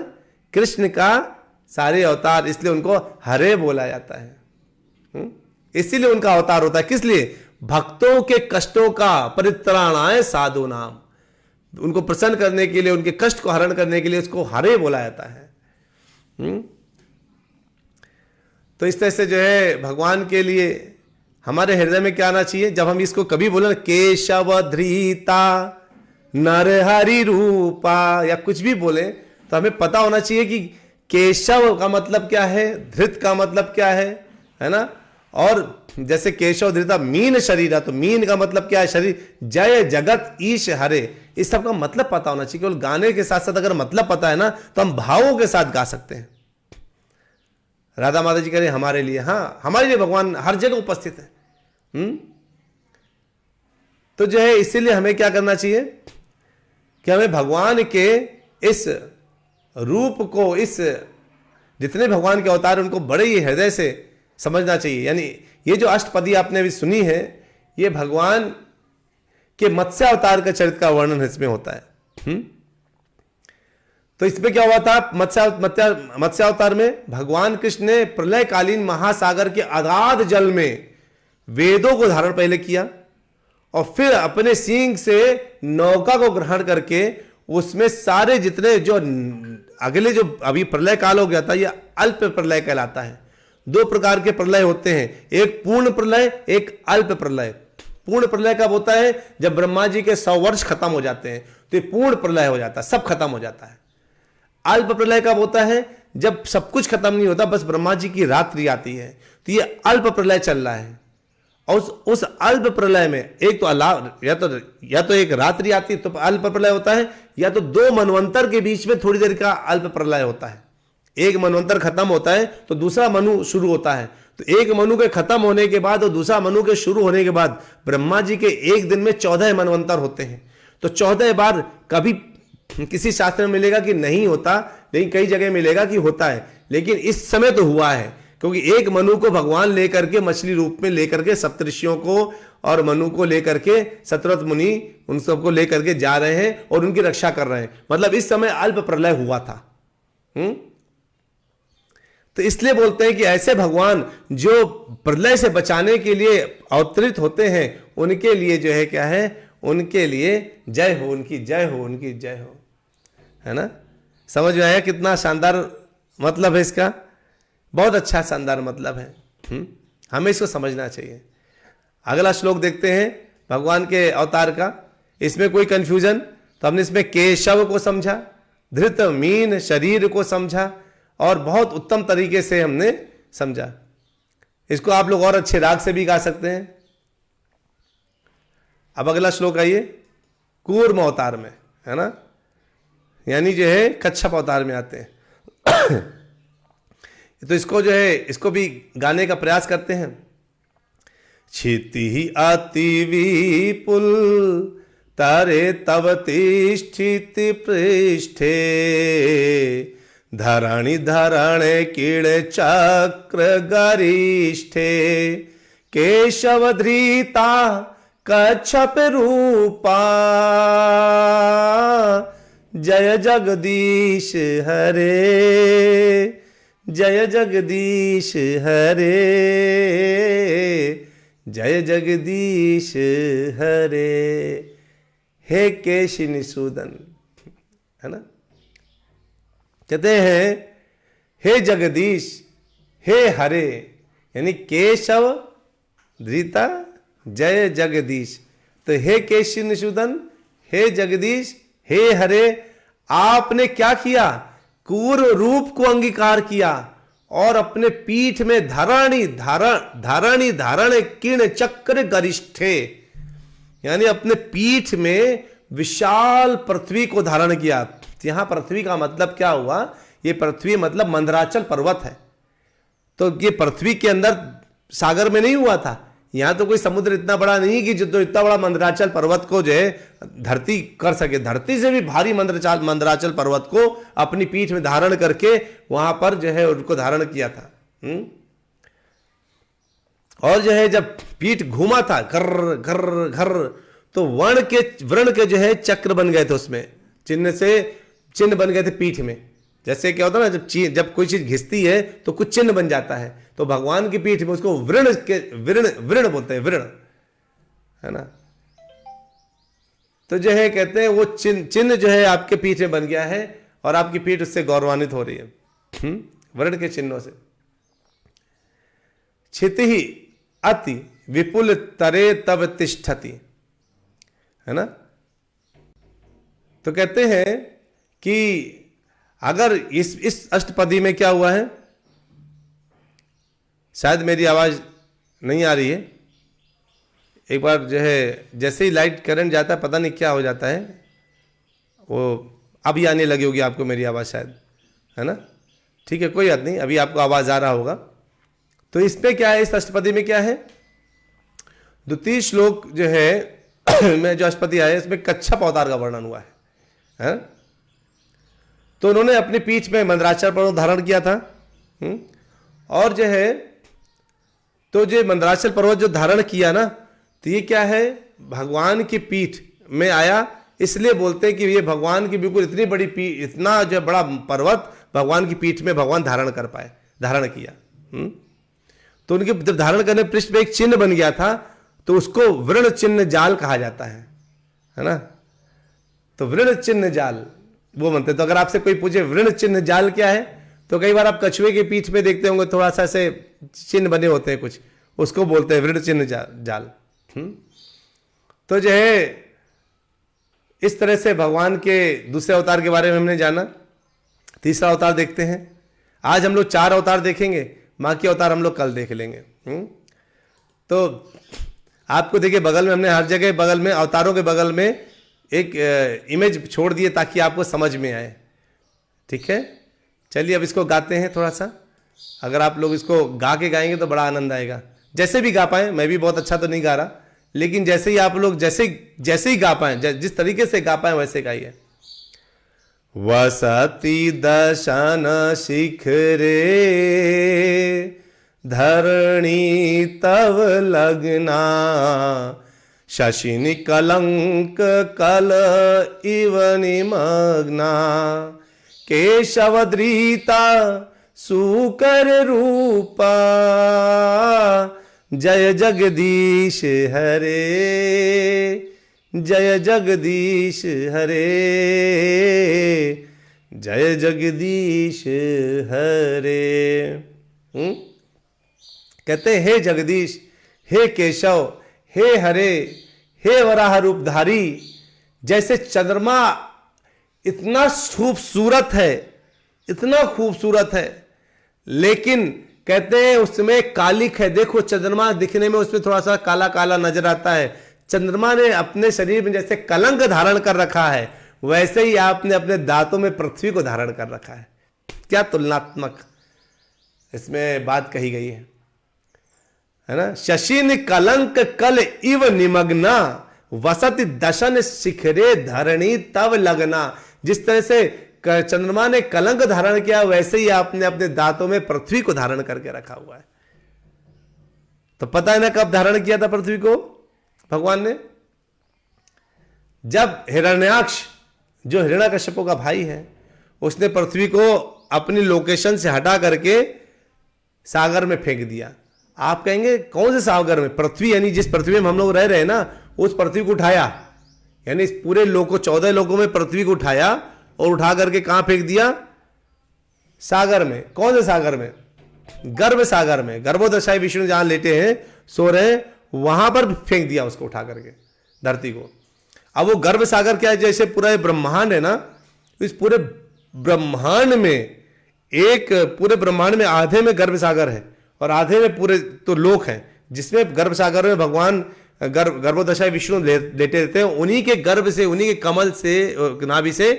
कृष्ण का सारे अवतार। इसलिए उनको हरे बोला जाता है। इसीलिए उनका अवतार होता है। किस लिए? भक्तों के कष्टों का परित्राणाय साधु नाम, उनको प्रसन्न करने के लिए, उनके कष्ट को हरण करने के लिए उसको हरे बोला जाता है। तो इस तरह से जो है भगवान के लिए हमारे हृदय में क्या आना चाहिए? जब हम इसको कभी बोले केशव धृता नरहरि रूपा या कुछ भी बोले, तो हमें पता होना चाहिए कि केशव का मतलब क्या है, धृत का मतलब क्या है ना। और जैसे केशव धृता मीन शरीर, तो मीन का मतलब क्या है? शरीर। जय जगत ईश हरे, इस सब का मतलब पता होना चाहिए। केवल गाने के साथ साथ अगर मतलब पता है ना, तो हम भावों के साथ गा सकते हैं। राधा माता जी कह रहे हमारे लिए, हाँ हमारे लिए भगवान हर जगह उपस्थित है। तो जो है इसीलिए हमें क्या करना चाहिए कि हमें भगवान के इस रूप को, इस जितने भगवान के अवतार उनको बड़े ही हृदय से समझना चाहिए। यानी ये जो अष्टपदी आपने अभी सुनी है, ये भगवान के मत्स्य अवतार का चरित्र का वर्णन इसमें होता है। तो इसमें क्या हुआ था? मत्स्य अवतार में भगवान कृष्ण ने प्रलयकालीन महासागर के अगाध जल में वेदों को धारण पहले किया, और फिर अपने सींग से नौका को ग्रहण करके उसमें सारे जितने जो अगले जो अभी प्रलय काल हो गया था, यह अल्प प्रलय कहलाता है। दो प्रकार के प्रलय होते हैं, एक पूर्ण प्रलय, एक अल्प प्रलय। पूर्ण प्रलय कब होता है? जब ब्रह्मा जी के 100 वर्ष खत्म हो जाते हैं, तो ये पूर्ण प्रलय हो जाता है, सब खत्म हो जाता है। अल्प प्रलय कब होता है? जब सब कुछ खत्म नहीं होता, बस ब्रह्मा जी की रात्रि आती है, तो ये अल्प प्रलय चल रहा है। और उस अल्प प्रलय में एक तो या तो एक रात्रि आती है तो अल्प प्रलय होता है, या तो 2 मनवंतर के बीच में थोड़ी देर का अल्प प्रलय होता है। एक मनवंतर खत्म होता है तो दूसरा मनु शुरू होता है, तो एक मनु के खत्म होने के बाद और दूसरा मनु के शुरू होने के बाद ब्रह्मा जी के एक दिन में 14 मनवंतर होते हैं। तो 14 बार कभी किसी शास्त्र में मिलेगा कि नहीं होता, लेकिन कई जगह मिलेगा कि होता है। लेकिन इस समय तो हुआ है, क्योंकि एक मनु को भगवान लेकर के मछली रूप में लेकर के सप्तऋषियों को और मनु को लेकर के शतरथ मुनि उन सबको लेकर के जा रहे हैं और उनकी रक्षा कर रहे हैं। मतलब इस समय अल्प प्रलय हुआ था। तो इसलिए बोलते हैं कि ऐसे भगवान जो प्रलय से बचाने के लिए अवतरित होते हैं, उनके लिए जो है क्या है, उनके लिए जय हो, उनकी जय हो, उनकी जय हो, है ना। समझ में आया कितना शानदार मतलब है इसका? बहुत अच्छा शानदार मतलब है। हमें इसको समझना चाहिए। अगला श्लोक देखते हैं भगवान के अवतार का। इसमें कोई कंफ्यूजन? तो हमने इसमें केशव को समझा, धृत मीन शरीर को समझा, और बहुत उत्तम तरीके से हमने समझा। इसको आप लोग और अच्छे राग से भी गा सकते हैं। अब अगला श्लोक आइए, कूर्म अवतार में, है ना, यानी जो है कच्छप अवतार में आते हैं। तो इसको जो है, इसको भी गाने का प्रयास करते हैं। क्षिति अति विपुल तरे तव तिष्ठिति पृष्ठे धरणि धरण कीड़ चक्र गरिष्ठे केशवधृता कच्छप रूपा जय जगदीश हरे जय जगदीश हरे जय जगदीश हरे। हे केशिनिसूदन, है ना, कहते हैं हे जगदीश हे हरे, यानी केशव धृता जय जगदीश। तो हे केशिनिसूदन, हे जगदीश, हे हरे, आपने क्या किया, कूर रूप को अंगीकार किया और अपने पीठ में धरणी धारण किण चक्र गरिष्ठे, यानी अपने पीठ में विशाल पृथ्वी को धारण किया। यहां पृथ्वी का मतलब क्या हुआ, ये पृथ्वी मतलब मंदराचल पर्वत है। तो ये पृथ्वी के अंदर सागर में नहीं हुआ था, यहां तो कोई समुद्र इतना बड़ा नहीं कि जो इतना बड़ा मंदराचल पर्वत को जो है धरती कर सके। धरती से भी भारी मंदराचल पर्वत को अपनी पीठ में धारण करके वहां पर जो है उनको धारण किया था। और जो है जब पीठ घूमा था घर घर घर, तो व्रण के जो है चक्र बन गए थे, उसमें चिन्ह बन गए थे पीठ में। जैसे क्या होता है ना, जब कोई चीज घिसती है तो कुछ चिन्ह बन जाता है, तो भगवान की पीठ में उसको वृण बोलते हैं, वृण, है ना। तो जो है कहते हैं वो चिन्ह जो है आपके पीठ में बन गया है और आपकी पीठ उससे गौरवान्वित हो रही है वृण के चिन्हों से। क्षिति अति विपुल तरे तब तिष्ठति, है ना। तो कहते हैं कि अगर इस अष्टपदी में क्या हुआ है, शायद मेरी आवाज नहीं आ रही है, एक बार जो है जैसे ही लाइट करंट जाता है पता नहीं क्या हो जाता है, वो अभी आने लगी होगी आपको मेरी आवाज शायद, है ना। ठीक है, कोई बात नहीं, अभी आपको आवाज आ रहा होगा। तो इसमें क्या है, इस अष्टपदी में क्या है, द्वितीय श्लोक जो है में जो अष्टपदी आया इसमें कच्छप अवतार का वर्णन हुआ है? तो उन्होंने अपनी पीठ में मंदराचल पर्वत धारण किया था। और जो है तो जो मंदराचल पर्वत जो धारण किया ना, तो ये क्या है, भगवान की पीठ में आया, इसलिए बोलते हैं कि ये भगवान की बिल्कुल इतनी बड़ी पीठ, इतना जो बड़ा पर्वत भगवान की पीठ में भगवान धारण किया। तो उनके जब धारण करने पृष्ठ में एक चिन्ह बन गया था, तो उसको वृण चिन्ह जाल कहा जाता है ना। तो वृण चिन्ह जाल वो बनते। तो अगर आपसे कोई पूछे वृण चिन्ह जाल क्या है, तो कई बार आप कछुए की पीठ पे देखते होंगे थोड़ा सा ऐसे चिन्ह बने होते हैं कुछ, उसको बोलते हैं वृण चिन्ह जाल। तो जो है इस तरह से भगवान के दूसरे अवतार के बारे में हमने जाना। तीसरा अवतार देखते हैं। आज हम लोग 4 अवतार देखेंगे, बाकी अवतार हम लोग कल देख लेंगे। तो आपको देखिए बगल में हमने हर जगह बगल में अवतारों के बगल में एक इमेज छोड़ दिए ताकि आपको समझ में आए। ठीक है, चलिए अब इसको गाते हैं थोड़ा सा। अगर आप लोग इसको गा के गाएंगे तो बड़ा आनंद आएगा। जैसे भी गा पाए, मैं भी बहुत अच्छा तो नहीं गा रहा, लेकिन जैसे ही आप लोग जैसे ही गा पाए, जिस तरीके से गा पाए वैसे गाइए। वसति दशन शिखरे धरणी तव लगना शशिनि कलंक कल इव निमग्ना केशवधृता सुकर रूपा जय जगदीश हरे जय जगदीश हरे जय जगदीश हरे। कहते हे जगदीश, हे केशव, हे हरे, हे वराह रूपधारी। जैसे चंद्रमा इतना खूबसूरत है, इतना खूबसूरत है, लेकिन कहते हैं उसमें कालिक है। देखो चंद्रमा दिखने में उसमें थोड़ा सा काला काला नजर आता है। चंद्रमा ने अपने शरीर में जैसे कलंक धारण कर रखा है, वैसे ही आपने अपने दांतों में पृथ्वी को धारण कर रखा है। क्या तुलनात्मक इसमें बात कही गई है ना। शशिन कलंक कल इव निमग्ना वसति दशन शिखरे धरणी तव लगना। जिस तरह से चंद्रमा ने कलंक धारण किया, वैसे ही आपने अपने दांतों में पृथ्वी को धारण करके रखा हुआ है। तो पता है ना कब धारण किया था पृथ्वी को भगवान ने? जब हिरण्याक्ष, जो हिरण्यकश्यप का भाई है, उसने पृथ्वी को अपनी लोकेशन से हटा करके सागर में फेंक दिया। आप कहेंगे कौन से सागर में? पृथ्वी, यानी जिस पृथ्वी में हम लोग रह रहे हैं ना, उस पृथ्वी को उठाया, यानी इस पूरे लोकों 14 लोकों में पृथ्वी को उठाया और उठा करके कहां फेंक दिया? सागर में। कौन से सागर में? गर्भ सागर में। गर्भोदशाई विष्णु जहां लेटे हैं, सो रहे हैं, वहां पर फेंक दिया उसको उठा करके धरती को। अब वो गर्भ सागर क्या है? जैसे पूरा ब्रह्मांड है ना, इस पूरे ब्रह्मांड में, एक पूरे ब्रह्मांड में आधे में गर्भ सागर है और आधे में पूरे तो लोक हैं, जिसमें गर्भ सागर में भगवान गर्भोदशाई विष्णु लेटे रहते हैं। उन्हीं के गर्भ से, उन्हीं के कमल से, नाभि से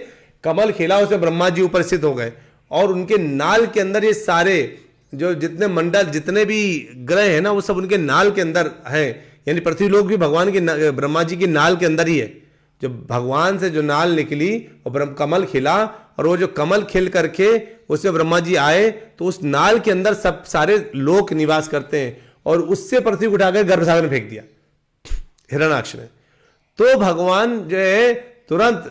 कमल खिला, उसमें ब्रह्मा जी उपस्थित हो गए और उनके नाल के अंदर ये सारे जो जितने मंडल, जितने भी ग्रह हैं ना, वो सब उनके नाल के अंदर हैं। यानी पृथ्वी लोक भी भगवान के, ब्रह्मा जी की नाल के अंदर ही है। जो भगवान से जो नाल निकली और कमल खिला, और वो जो कमल खिल करके उसमें ब्रह्मा जी आए, तो उस नाल के अंदर सब सारे लोक निवास करते हैं, और उससे पृथ्वी को उठाकर गर्भसागर में फेंक दिया हिरण्याक्ष ने। तो भगवान जो है तुरंत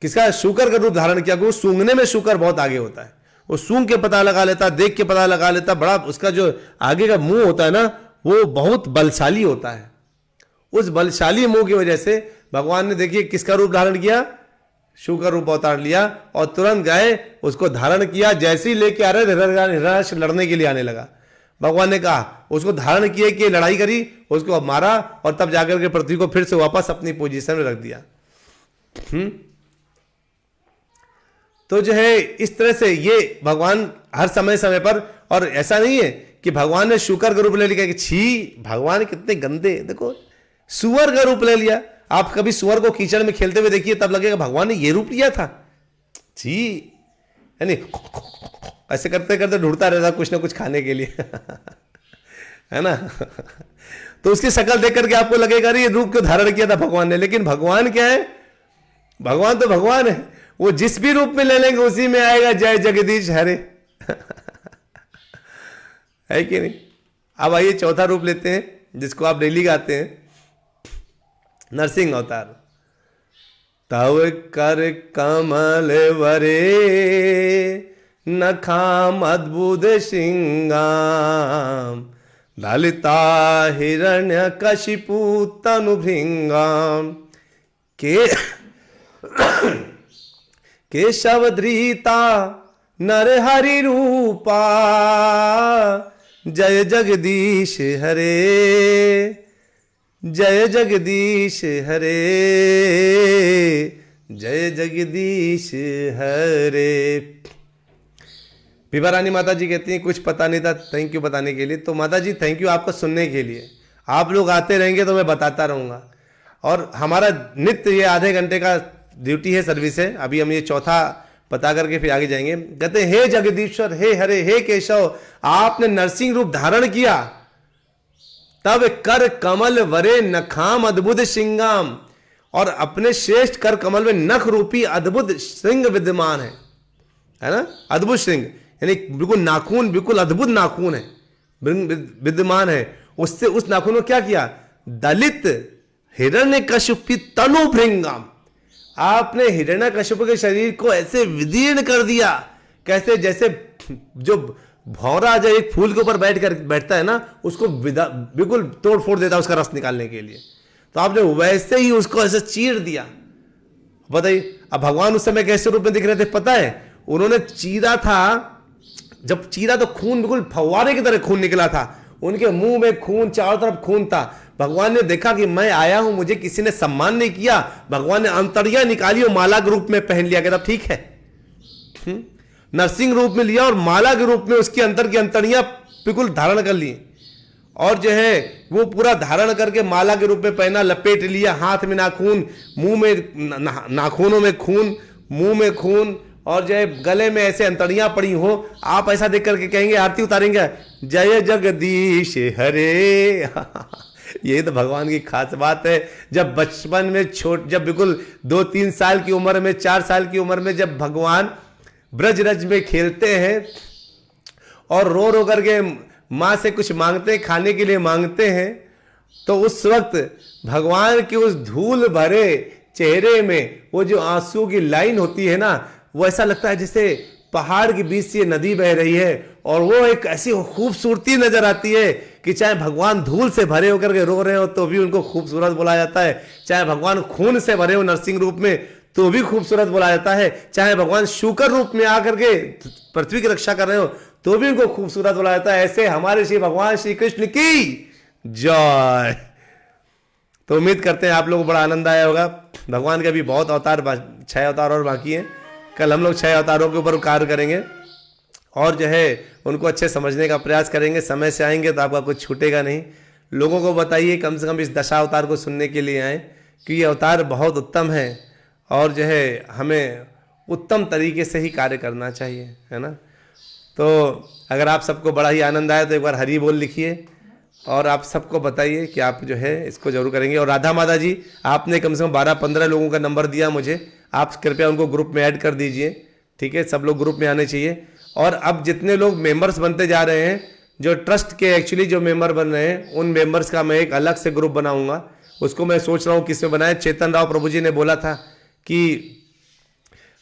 किसका? शूकर का रूप धारण किया, क्योंकि सूंघने में शूकर बहुत आगे होता है। वो सूंघ के पता लगा लेता, देख के पता लगा लेता, बड़ा उसका जो आगे का मुंह होता है ना, वो बहुत बलशाली होता है। उस बलशाली मुंह की वजह से भगवान ने, देखिए, किसका रूप धारण किया? शूकर रूप अवतार लिया, और तुरंत गए उसको धारण किया। जैसे ही लेके आ रहे, हिरण्याक्ष लड़ने के लिए आने लगा। भगवान ने कहा, उसको धारण किए कि लड़ाई करी, उसको मारा, और तब जाकर के पृथ्वी को फिर से वापस अपनी पोजीशन में रख दिया। तो जो है इस तरह से ये भगवान हर समय समय पर, और ऐसा नहीं है कि भगवान ने शूकर का रूप ले लिया कि छी भगवान कितने गंदे, देखो सुअर का रूप ले लिया। आप कभी सुअर को कीचड़ में खेलते हुए देखिए, तब लगेगा भगवान ने ये रूप लिया था, छी, यानी ऐसे करते करते ढूंढता रहता कुछ ना कुछ खाने के लिए है ना। तो उसकी शक्ल देख करके आपको लगेगा ये रूप क्यों धारण किया था भगवान ने। लेकिन भगवान क्या है? भगवान तो भगवान है, वो जिस भी रूप में ले लेंगे उसी में आएगा जय जगदीश हरे है कि नहीं? अब आइए चौथा रूप लेते हैं, जिसको आप डेली गाते हैं, नरसिंह अवतार। तव कर कमल वरे नखाम अद्भुत सिंगाम ललिता हिरण्य कशिपु तनु भृंगाम के केशव धृता नर हरि रूपा जय जगदीश हरे जय जगदीश हरे जय जगदीश हरे। विभा रानी माता जी कहती हैं कुछ पता नहीं था, थैंक यू बताने के लिए। तो माता जी थैंक यू आपको सुनने के लिए। आप लोग आते रहेंगे तो मैं बताता रहूँगा। और हमारा नित्य ये आधे घंटे का ड्यूटी है, सर्विस है। अभी हम ये चौथा बता करके फिर आगे जाएंगे। कहते हैं हे जगदीश्वर, हे हरे, हे केशव, आपने नरसिंह रूप धारण किया, तब कर कमल वरे नखाम अद्भुत सिंगाम, और अपने श्रेष्ठ कर कमल में नख रूपी अद्भुत श्रृंग विद्यमान है ना। अद्भुत श्रृंग यानी बिल्कुल नाखून, बिल्कुल अद्भुत नाखून है, विद्यमान है। उससे उस नाखून को क्या किया? दलित हिरण्यकशिपु तनु भृंगाम, आपने हिरण्यकशिपु के शरीर को ऐसे विदीर्ण कर दिया। कैसे? जैसे जो भौरा जब एक फूल के ऊपर बैठता है ना, उसको बिल्कुल तोड़ फोड़ देता है उसका रस निकालने के लिए, तो आपने वैसे ही उसको ऐसे चीर दिया। बताइए अब भगवान उस समय कैसे रूप में दिख रहे थे? पता है, उन्होंने चीरा था, जब चीरा तो खून बिल्कुल फव्वारे की तरह खून निकला था, उनके मुंह में खून, चारों तरफ खून था। भगवान ने देखा कि मैं आया हूं, मुझे किसी ने सम्मान नहीं किया। भगवान ने अंतड़ियां निकाली और माला के रूप में पहन लिया। कहता ठीक है, नरसिंह रूप में लिया और माला के रूप में उसके अंतर की अंतड़ियां बिल्कुल धारण कर ली, और जो है वो पूरा धारण करके माला के रूप में पहना, लपेट लिया। हाथ में नाखून, मुंह में नाखूनों में खून, मुंह में खून, और जो है गले में ऐसे अंतड़ियां पड़ी हो, आप ऐसा देख करके कहेंगे, आरती उतारेंगे, जय जगदीश हरे। ये तो भगवान की खास बात है। जब बचपन में जब बिल्कुल 2-3 साल की उम्र में, 4 साल की उम्र में जब भगवान ब्रजरज में खेलते हैं और रो रो करके माँ से कुछ मांगते हैं, खाने के लिए मांगते हैं, तो उस वक्त भगवान के उस धूल भरे चेहरे में वो जो आंसू की लाइन होती है ना, वो ऐसा लगता है जैसे पहाड़ के बीच से नदी बह रही है, और वो एक ऐसी खूबसूरती नजर आती है कि चाहे भगवान धूल से भरे होकर के रो रहे हो तो भी उनको खूबसूरत बोला जाता है, चाहे भगवान खून से भरे हो नरसिंह रूप में तो भी खूबसूरत बोला जाता है, चाहे भगवान शूकर रूप में आकर के पृथ्वी की रक्षा कर रहे हो तो भी उनको खूबसूरत बोला जाता है। ऐसे हमारे श्री भगवान श्री कृष्ण की जय। तो उम्मीद करते हैं आप लोगों को बड़ा आनंद आया होगा। भगवान के अभी बहुत अवतार, 6 अवतार और बाकी हैं। कल हम लोग 6 अवतारों के ऊपर कार्य करेंगे और जो है उनको अच्छे समझने का प्रयास करेंगे। समय से आएंगे तो आपका कुछ छूटेगा नहीं। लोगों को बताइए कम से कम इस दशावतार को सुनने के लिए आए कि ये अवतार बहुत उत्तम है और जो है हमें उत्तम तरीके से ही कार्य करना चाहिए, है ना। तो अगर आप सबको बड़ा ही आनंद आया तो एक बार हरि बोल लिखिए और आप सबको बताइए कि आप जो है इसको जरूर करेंगे। और राधा माता जी, आपने कम से कम 12-15 लोगों का नंबर दिया मुझे, आप कृपया उनको ग्रुप में ऐड कर दीजिए, ठीक है। सब लोग ग्रुप में आने चाहिए। और अब जितने लोग मेंबर्स बनते जा रहे हैं, जो ट्रस्ट के एक्चुअली जो मेंबर बन रहे हैं, उन मेंबर्स का मैं एक अलग से ग्रुप बनाऊंगा। उसको मैं सोच रहा हूँ किस में बनाए। चेतन राव प्रभु जी ने बोला था कि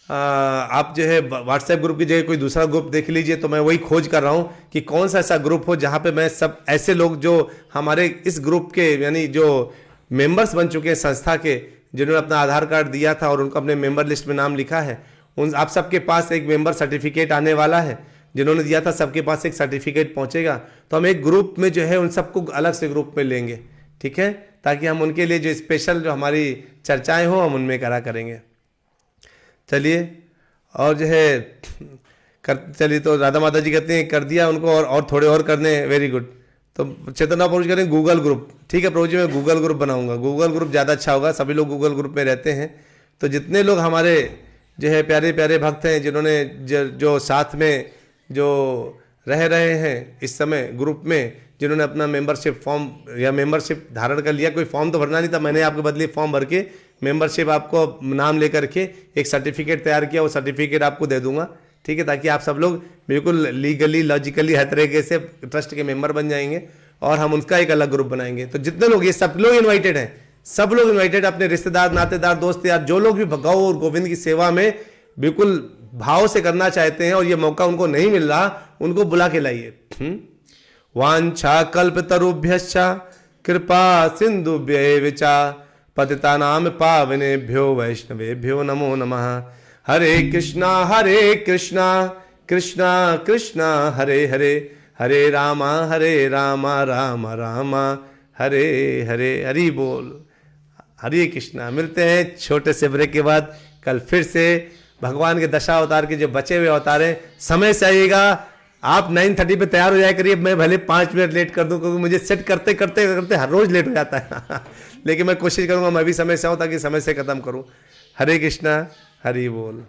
आप जो है व्हाट्सएप ग्रुप की जगह कोई दूसरा ग्रुप देख लीजिए, तो मैं वही खोज कर रहा हूँ कि कौन सा ऐसा ग्रुप हो जहाँ पे मैं सब ऐसे लोग जो हमारे इस ग्रुप के यानी जो मेंबर्स बन चुके हैं संस्था के, जिन्होंने अपना आधार कार्ड दिया था और उनको अपने मेंबर लिस्ट में नाम लिखा है, उन आप सबके पास एक मेंबर सर्टिफिकेट आने वाला है। जिन्होंने दिया था सबके पास एक सर्टिफिकेट पहुँचेगा। तो हम एक ग्रुप में जो है उन सबको अलग से ग्रुप में लेंगे, ठीक है, ताकि हम उनके लिए जो स्पेशल जो हमारी चर्चाएँ हों हम उनमें करा करेंगे। चलिए, और जो है चलिए, तो राधा माता जी कहते हैं कर दिया उनको और थोड़े और करने हैं। Very good. तो चेतना प्रभु जी करें गूगल ग्रुप, ठीक है प्रभु जी, मैं गूगल ग्रुप बनाऊंगा। गूगल ग्रुप ज़्यादा अच्छा होगा, सभी लोग गूगल ग्रुप में रहते हैं। तो जितने लोग हमारे जो है प्यारे प्यारे भक्त हैं, जिन्होंने जो साथ में जो रह रहे हैं इस समय ग्रुप में, जिन्होंने अपना मेंबरशिप फॉर्म या मेंबरशिप धारण कर लिया, कोई फॉर्म तो भरना नहीं था, मैंने आपके बदले फॉर्म भर के मेंबरशिप आपको नाम लेकर के एक सर्टिफिकेट तैयार किया, वो सर्टिफिकेट आपको दे दूंगा, ठीक है, ताकि आप सब लोग बिल्कुल लीगली लॉजिकली हर तरीके से ट्रस्ट के मेंबर बन जाएंगे और हम उनका एक अलग ग्रुप बनाएंगे। तो जितने लोग, ये सब लोग इन्वाइटेड हैं, सब लोग इन्वाइटेड, अपने रिश्तेदार, नातेदार, दोस्त यार, जो लोग भी गौ और गोविंद की सेवा में बिल्कुल भाव से करना चाहते हैं और ये मौका उनको नहीं मिल रहा, उनको बुला के लाइए। वांछा कल्पतरुभ्यश्च कृपा सिंधुभ्यैव च पतितानां पावनेभ्यो वैष्णवेभ्यो नमो नमः। हरे कृष्णा कृष्णा कृष्णा हरे हरे, हरे रामा राम राम हरे हरे। हरि बोल, हरे कृष्णा। मिलते हैं छोटे से ब्रेक के बाद। कल फिर से भगवान के दशावतार के जो बचे हुए अवतार हैं, समय से आइएगा। आप 9:30 पे तैयार हो जाया करिए, मैं भले 5 मिनट लेट कर दूं, क्योंकि मुझे सेट करते करते करते हर रोज लेट हो जाता है। लेकिन मैं कोशिश करूंगा मैं भी समय से आऊं ताकि समय से खत्म करूं। हरे कृष्णा, हरि बोल।